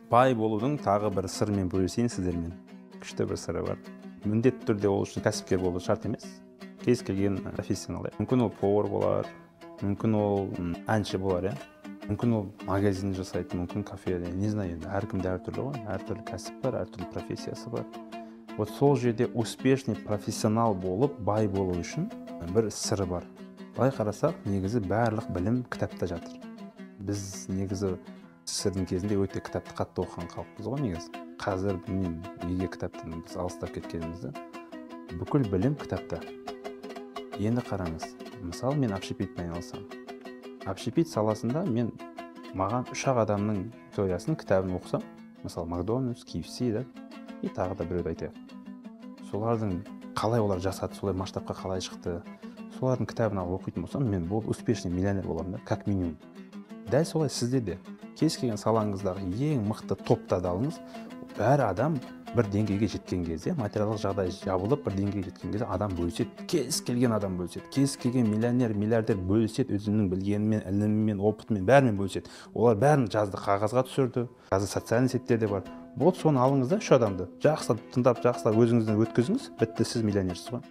Бай болудың тағы бір сырымен бөлісейін сіздермен. Күшті бір сыры бар. Міндетті түрде ол үшін кәсіпкер болу шарт емес. Кез келген профессионал. Мүмкін ол повар болар, мүмкін ол әнші болар, мүмкін ол магазин жасайды, мүмкін кафе, не знаю, енді әркімде әртүрлі ғой, әртүрлі кәсіп бар, әртүрлі профессиясы бар. Вот сол жерде успешный профессионал болып, бай болу үшін бір сыры бар. Былай қарасақ, негізі барлық білім кітапта жатыр. Біз негізі сіздің кезінде өте кітапты қатты оқыған халықпыз ғой негізі. Қазір білмеймін, неге кітаптан біз алыстап кеткенімізді. Бүкіл білім кітапта. Енді қараңыз, мысалы мен общепитпен айналысам. Общепит саласында маған 3 адамның теориясының кітабын оқысам, мысалы Макдональдс, KFC, и тағы да біреуді айтайық. Солардың қалай олар жасады, солай масштабқа қалай шықты, солардың кітабын оқитын болсам, мен бұл успешный миллионер боламын, как минимум. Дәл солай сізде де кез келген салаңыздағы ең мықты топта алыңыз, әр адам бір деңгейге жеткен кезде, материалдық жағдай жабылып бір деңгейге жеткен кезде адам бөліседі, кез келген адам бөліседі, кез келген миллионер, миллиардер бөліседі, өзінің білгенімен, ілімімен, опытымен, бәрімен бөліседі. Олар бәрін жазды, қағазға түсірді, қазір социальный сеттерде бар. Вот соны алыңыз да 3 адамды жақсылап тыңдап, жақсылап өзіңізден өткізіңіз, бітті, сіз миллионерсіз ғой.